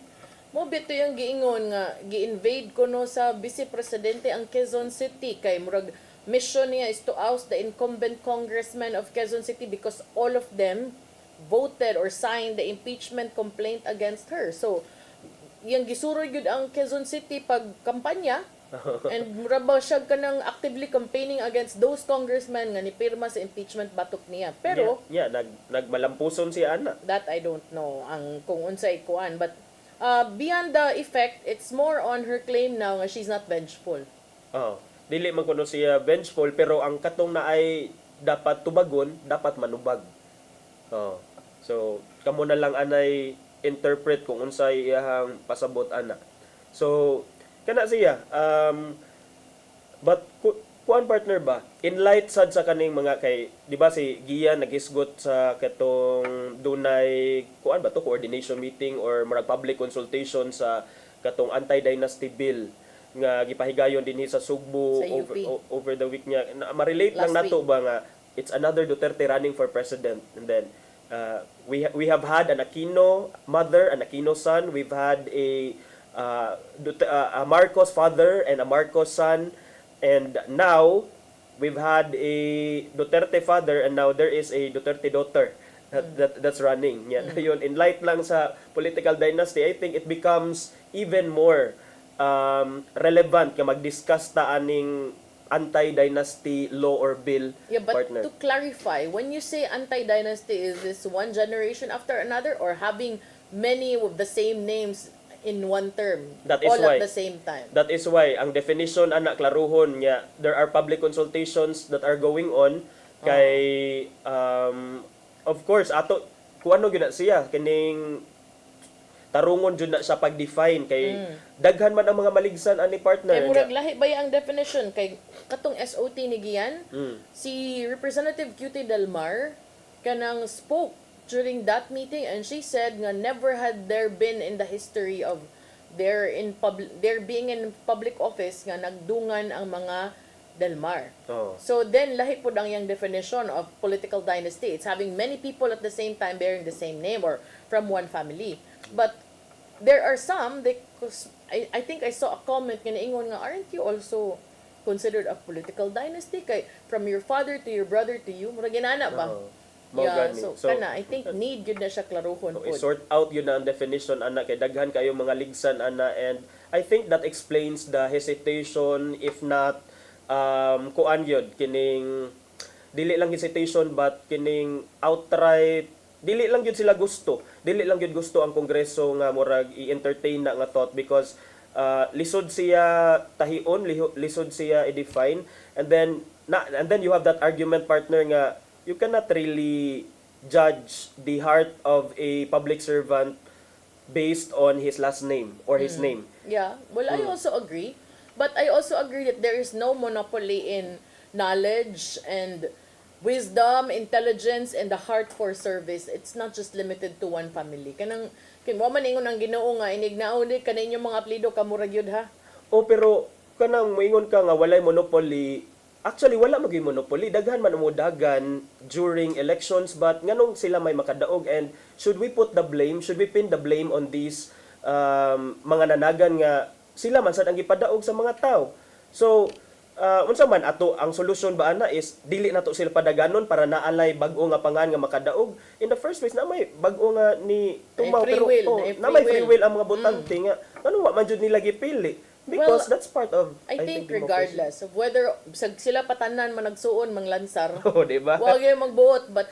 Mo bito yung giingon nga gi-invade ko no sa Vice Presidente ang Quezon City kay murag mission niya is to oust the incumbent congressman of Quezon City because all of them voted or signed the impeachment complaint against her. So, yung gisuroy gyud ang Quezon City pag kampanya and mura ba siya kanang actively campaigning against those congressmen nga nipirma sa impeachment batok niya. Pero nagmalampuson si ana. That I don't know ang kung unsay kuan, but beyond the effect, it's more on her claim now nga she's not vengeful. Dili man kuno siya vengeful, pero ang katong na ay dapat tubagon, dapat manubag. So, kamo na lang anay interpret kung unsay iyahang pasabot ana. So, kana siya but kuan partner ba in light sad sa kaning mga kay di ba si Gian nagisgot sa katong dunay kuan ba to coordination meeting or murag public consultation sa katong anti-dynasty bill nga gipahigayon dinhi sa Sugbo over the week niya. Ma-relate lang nato ba nga it's another Duterte running for president, and then we have had an Aquino mother, an Aquino son, we've had a Marcos father and a Marcos son, and now we've had a Duterte father, and now there is a Duterte daughter that's running. Yun, in light lang sa political dynasty, I think it becomes even more relevant ka mag-discuss ta aning anti-dynasty law or bill, but partner. To clarify, when you say anti-dynasty, is this one generation after another or having many of the same names in one term, That is all why, at the same time? That is why ang definition ana klaruhon niya, there are public consultations that are going on kay of course ato kuano gyud na siya kining tarungon jud na sa pag-define kay daghan man ang mga maligsan ani partner. Kay murag lahi ba ang definition kay katong SOT ni Gian, si Representative QT Delmar kanang spoke during that meeting, and she said nga never had there been in the history of their being in public office nga nagdungan ang mga Delmar. So then lahi pud ang yang definition of political dynasty. It's having many people at the same time bearing the same name or from one family. But there are some I think I saw a comment nga naingon nga aren't you also considered a political dynasty kay from your father to your brother to you mura ginana ba? So kana I think need gyud na siya klaruhon pud. Sort out yun na ang definition ana kay daghan kayo mga ligsan ana, and I think that explains the hesitation, if not kuan yun kining dili lang hesitation but kining outright dili lang gyud sila gusto. Dili lang gyud gusto ang Kongreso nga murag i-entertain na nga thought because lisod siya tahion, lisod siya i-define, and then you have that argument partner nga you cannot really judge the heart of a public servant based on his last name or his name. Yeah, well I also agree, but I also agree that there is no monopoly in knowledge and wisdom, intelligence, and the heart for service. It's not just limited to one family. Kanang mo man ingon ang Ginoo nga inignaon kaninyong mga apelyido kamurag yun ha. Pero kanang moingon ka nga walay monopoly. Actually wala magay monopoly. Daghan man mo dagan during elections, but nganong sila may makadaog, and should we pin the blame on these mga nanagan nga sila man sad ang gipadaog sa mga tao. So unsa man ato ang solusyon ba ana is dili nato sila padaganon para naalay bag-o nga pangan nga makadaog. In the first place na may bag-o nga ni tumaw, pero na may free will ang mga botante nga ano wa man jud nila gipili. Because Well, that's part of, I think democracy. regardless of whether sila patanan man nagsuon manglansar, Oo, di ba? wag yung magbuot, but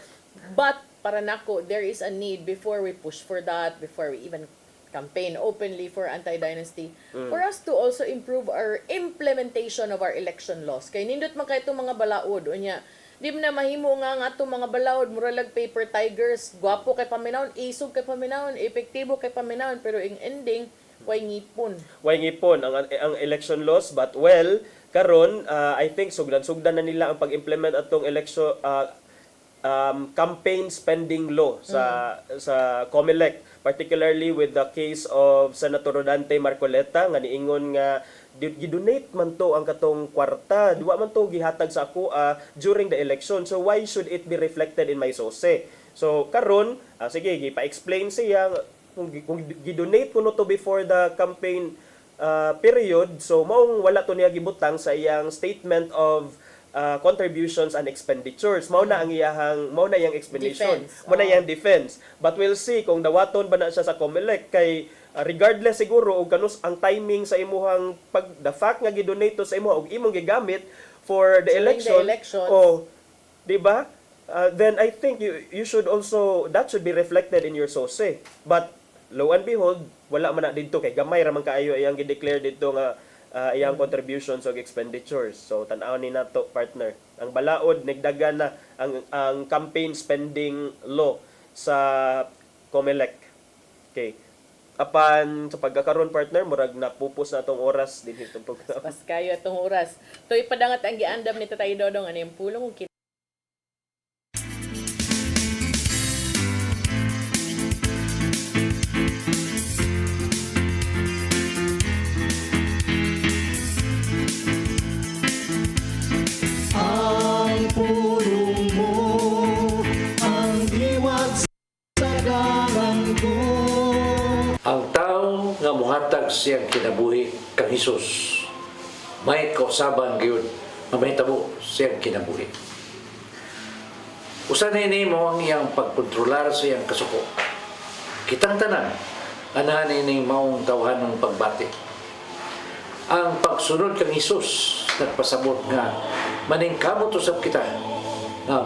para nako, there is a need before we push for that, before we even campaign openly for anti-dynasty, for us to also improve our implementation of our election laws. Kay nindot man kay itong mga balaod, unya, di na mahimo nga itong mga balaod, muralag paper tigers, gwapo kay paminawon, isog kay paminawon, epektibo kay paminawon, pero in ending, way ngipon. Way ngipon ang election laws, but well, karon I think sugdan na nila ang pag-implement atong election campaign spending law sa COMELEC, particularly with the case of Senator Rodante Marcoleta nga niingon nga gidonate man to ang katong kwarta, duwa man to gihatag sa ako during the election, so why should it be reflected in my SOSE? So karon sige gipa-explain siya kung gidonate ko no to before the campaign period, so maong wala to niya gibutang sa iyang statement of contributions and expenditures. Mao na iyang explanation. Mao na iyang defense. But we'll see kung dawaton ba na siya sa COMELEC kay regardless siguro og kanus ang timing sa imuhang the fact nga gidonate to sa imo og imong gigamit for the During election. the elections. Di ba? Then I think you should also, that should be reflected in your SOSE. But lo and behold, wala man na dito kay gamay ra man kaayo iyang gi-declare dito nga iyang contributions o expenditures. So tan-aw ni nato partner. Ang balaod nagdagan na ang campaign spending law sa COMELEC. Okay. Apan sa pagkakaroon partner, murag napupos na itong oras din itong program. Pas kayo itong oras. To ipadangat ang giandam ni Tatay Dodong, ano yung pulong kung Ang pulong mo, ang diwag sa dalan ko. Ang tao nga muhatag siyang kinabuhi kang Hesus, may kausaban gyud mamahitabo siyang kinabuhi. Usa nini mo ang iyang pagkontrolar sa iyang kasuko. Kitang tanan anahan ini maong tawhanong pagbati. Ang pagsunod kang Hesus nagpasabot nga maningkamot usab kita nga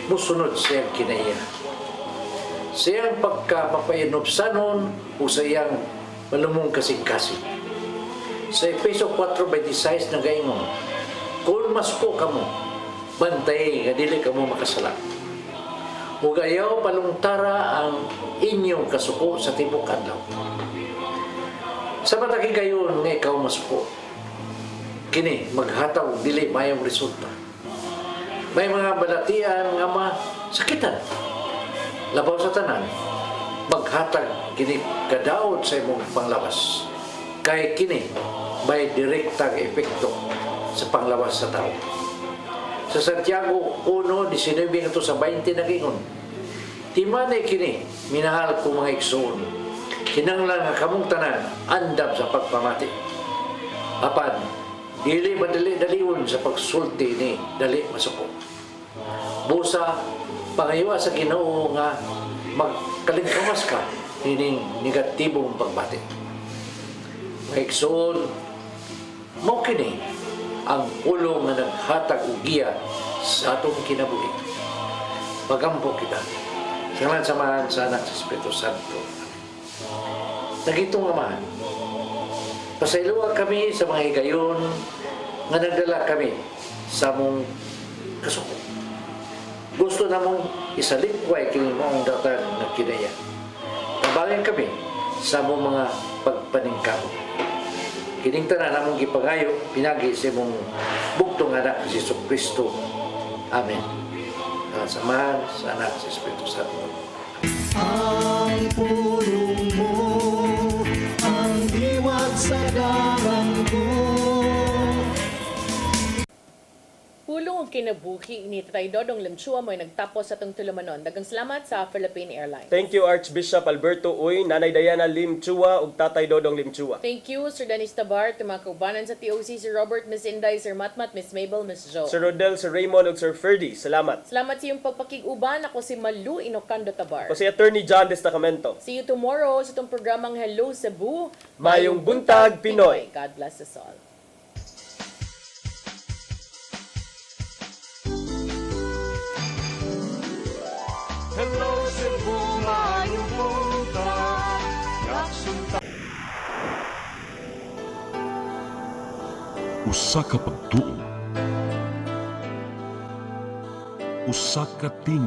musunod siyang kinaiya. Siyang pagkapapainobsanon o sa iyang malumong kasing-kasing. Sa Efeso 4:26 nagaingon, kung masko kamo, bantay nga dili kamo makasala. Ug ayaw palungtara ang inyong kasuko sa tibok adlaw. Sa matagi gayon nga ikaw masuko, kini maghataw dili mayong resulta. May mga balatian nga masakitan. Labaw sa tanan, maghatag kini kadaot sa imong panglawas. Kay kini may direktang epekto sa panglawas sa tao. Sa Santiago 1:19 ito sa 20 nagingon, timanay kini, minahal ko mga igsoon, kinanglan nga kamong tanan andam sa pagpamati. Apan, dili madali-daliwon sa pagsulti ni dali masuko. Busa pangayowa sa Ginoo nga magkalingkawas ka nining negatibong pagbati. Maigsoon, mo kini ang pulong nga naghatag og giya sa atong kinabuhi. Pagampo kita. Sa ngalan samahan sa Anak sa Espiritu Santo. Nagitong Amahan, pasayloa kami sa mga higayon nga nagdala kami sa mong kasuko. Gusto namong isalikway kini maong datang na kinaya. Tabangan kami sa mong mga pagpaningkamo. Kining tanan namong gipangayo pinagi sa mong bugtong anak si Jesucristo. Amen. Samahan sa Anak sa Espiritu Santo. Ang pulong mo, ang diwag sa dalan ko. pulong og kinabuhi ni Tatay Dodong Limchua mo'y nagtapos sa itong tulumanon. Dagang salamat sa Philippine Airlines. Thank you Archbishop Alberto Uy, Nanay Diana Lim Chua ug Tatay Dodong Lim Chua. Thank you, Sir Dennis Tabar, mga kaubanan sa TOC, Sir Robert, Miss Inday, Sir Matmat, Miss Mabel, Miss Jo. Sir Rodel, Sir Raymond ug Sir Ferdy, salamat. Salamat sa iyong pagpakig-uban. Ako si Malu Inocando Tabar. Ako si Attorney John Destacamento. See you tomorrow sa itong programang Hello Cebu. Mayong Buntag, Pinoy. God bless us all. Hello Cebu, mayong buntag. Yaksunta. Usa ka pagtuo. Usa ka ting